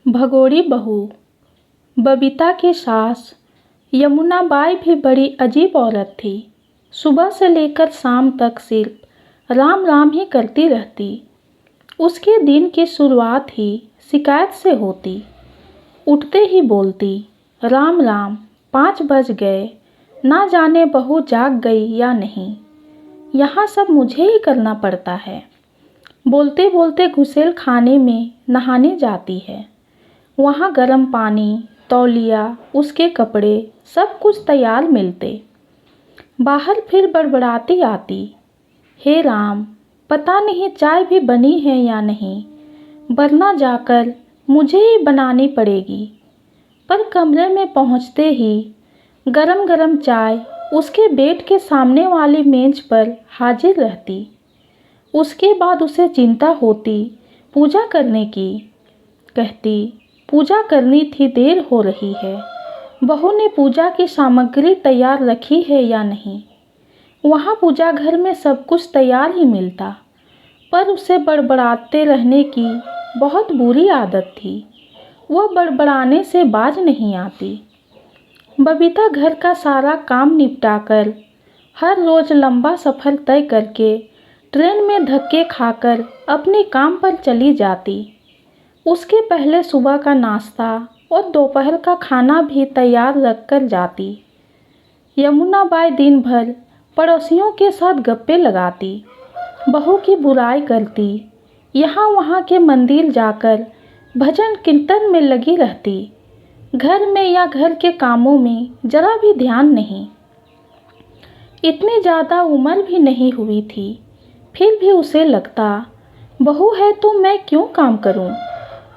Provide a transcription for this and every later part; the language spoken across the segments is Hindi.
भगोड़ी बहू। बबीता की सास यमुना बाई भी बड़ी अजीब औरत थी। सुबह से लेकर शाम तक सिर्फ राम राम ही करती रहती। उसके दिन की शुरुआत ही शिकायत से होती। उठते ही बोलती, राम राम, 5 बज गए, ना जाने बहू जाग गई या नहीं। यहाँ सब मुझे ही करना पड़ता है। बोलते बोलते घुसेल खाने में नहाने जाती है। वहाँ गर्म पानी, तौलिया, उसके कपड़े, सब कुछ तैयार मिलते। बाहर फिर बड़बड़ाती आती, हे राम, पता नहीं चाय भी बनी है या नहीं, वरना जाकर मुझे ही बनानी पड़ेगी। पर कमरे में पहुँचते ही गरम गरम चाय उसके बेड के सामने वाली मेज पर हाजिर रहती। उसके बाद उसे चिंता होती पूजा करने की। कहती, पूजा करनी थी, देर हो रही है। बहू ने पूजा की सामग्री तैयार रखी है या नहीं। वहाँ पूजा घर में सब कुछ तैयार ही मिलता, पर उसे बड़बड़ाते रहने की बहुत बुरी आदत थी। वह बड़बड़ाने से बाज नहीं आती। बबीता घर का सारा काम निपटाकर हर रोज़ लंबा सफ़र तय करके ट्रेन में धक्के खाकर अपने काम पर चली जाती। उसके पहले सुबह का नाश्ता और दोपहर का खाना भी तैयार रख कर जाती। यमुना बाई दिन भर पड़ोसियों के साथ गप्पे लगाती, बहू की बुराई करती, यहाँ वहाँ के मंदिर जाकर भजन कीर्तन में लगी रहती। घर में या घर के कामों में जरा भी ध्यान नहीं। इतनी ज़्यादा उम्र भी नहीं हुई थी, फिर भी उसे लगता, बहू है तो मैं क्यों काम करूं।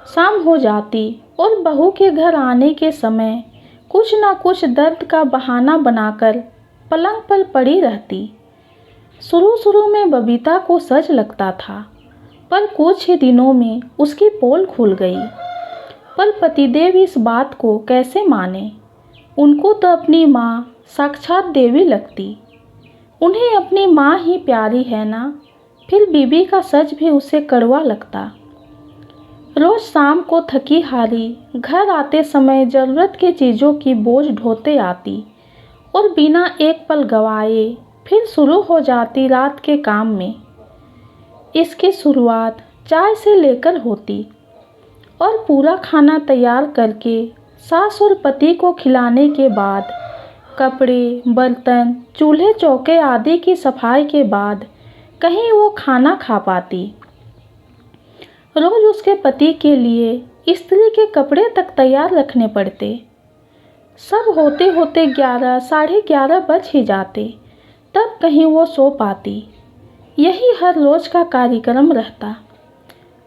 शाम हो जाती और बहू के घर आने के समय कुछ ना कुछ दर्द का बहाना बनाकर पलंग पर पड़ी रहती। शुरू में बबीता को सच लगता था, पर कुछ ही दिनों में उसकी पोल खुल गई। पर पतिदेव इस बात को कैसे माने। उनको तो अपनी माँ साक्षात देवी लगती। उन्हें अपनी माँ ही प्यारी है ना। फिर बीबी का सच भी उसे कड़वा लगता। रोज़ शाम को थकी हारी घर आते समय ज़रूरत की चीज़ों की बोझ ढोते आती और बिना एक पल गवाए फिर शुरू हो जाती रात के काम में। इसकी शुरुआत चाय से लेकर होती और पूरा खाना तैयार करके सास और पति को खिलाने के बाद कपड़े, बर्तन, चूल्हे चौके आदि की सफाई के बाद कहीं वो खाना खा पाती। रोज़ उसके पति के लिए स्त्री के कपड़े तक तैयार रखने पड़ते। सब होते होते 11, साढ़े 11 बज ही जाते, तब कहीं वो सो पाती। यही हर रोज़ का कार्यक्रम रहता।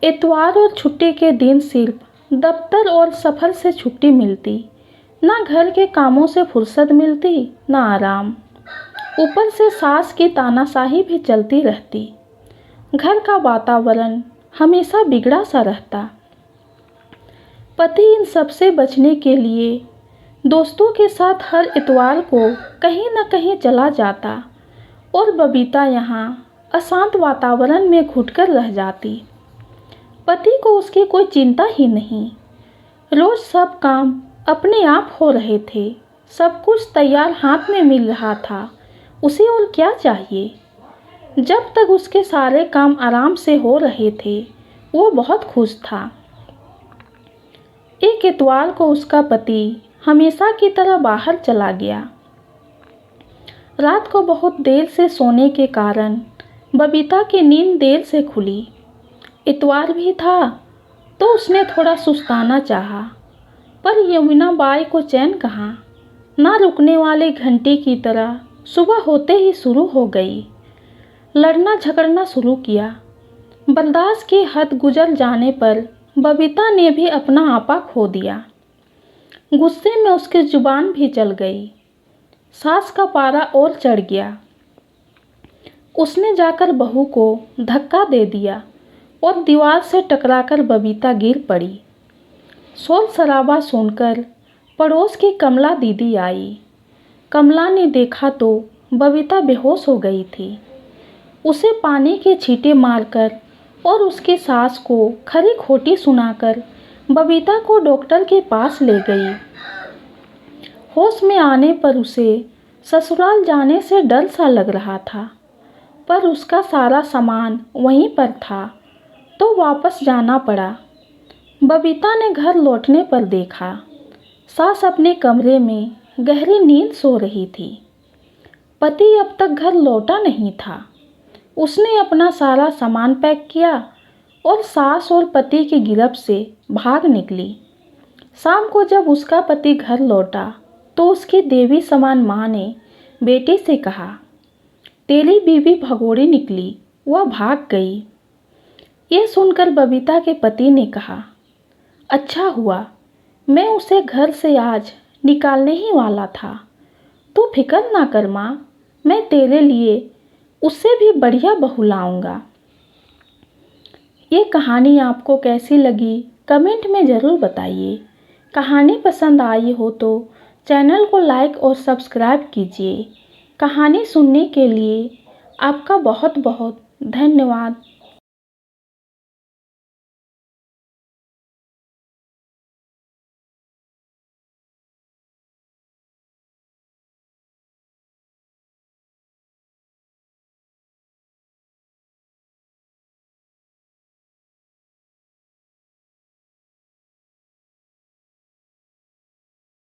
इतवार और छुट्टी के दिन सिर्फ दफ्तर और सफ़र से छुट्टी मिलती। ना घर के कामों से फुर्सत मिलती, ना आराम। ऊपर से सास की तानाशाही भी चलती रहती। घर का वातावरण हमेशा बिगड़ा सा रहता। पति इन सब से बचने के लिए दोस्तों के साथ हर इतवार को कहीं न कहीं चला जाता और बबीता यहाँ अशांत वातावरण में घुटकर रह जाती। पति को उसकी कोई चिंता ही नहीं। रोज़ सब काम अपने आप हो रहे थे। सब कुछ तैयार हाथ में मिल रहा था। उसे और क्या चाहिए। जब तक उसके सारे काम आराम से हो रहे थे, वो बहुत खुश था। एक इतवार को उसका पति हमेशा की तरह बाहर चला गया। रात को बहुत देर से सोने के कारण बबीता की नींद देर से खुली। इतवार भी था तो उसने थोड़ा सुस्ताना चाहा, पर यमुना बाई को चैन कहाँ। ना रुकने वाली घंटी की तरह सुबह होते ही शुरू हो गई। लड़ना झगड़ना शुरू किया। बर्दाश्त की हद गुजर जाने पर बबीता ने भी अपना आपा खो दिया। गुस्से में उसकी जुबान भी चल गई। सास का पारा और चढ़ गया। उसने जाकर बहू को धक्का दे दिया और दीवार से टकराकर बबीता गिर पड़ी। शोर शराबा सुनकर पड़ोस की कमला दीदी आई। कमला ने देखा तो बबीता बेहोश हो गई थी। उसे पानी के छींटे मारकर और उसकी सास को खरी खोटी सुनाकर बबीता को डॉक्टर के पास ले गई। होश में आने पर उसे ससुराल जाने से डर सा लग रहा था, पर उसका सारा सामान वहीं पर था तो वापस जाना पड़ा। बबीता ने घर लौटने पर देखा सास अपने कमरे में गहरी नींद सो रही थी। पति अब तक घर लौटा नहीं था। उसने अपना सारा सामान पैक किया और सास और पति की गिरफ्त से भाग निकली। शाम को जब उसका पति घर लौटा तो उसकी देवी समान माँ ने बेटी से कहा, तेरी बीवी भगोड़ी निकली, वह भाग गई। ये सुनकर बबीता के पति ने कहा, अच्छा हुआ, मैं उसे घर से आज निकालने ही वाला था। तू फिक्र ना कर माँ, मैं तेरे लिए उससे भी बढ़िया बहू लाऊंगा। ये कहानी आपको कैसी लगी कमेंट में ज़रूर बताइए। कहानी पसंद आई हो तो चैनल को लाइक और सब्सक्राइब कीजिए। कहानी सुनने के लिए आपका बहुत बहुत धन्यवाद।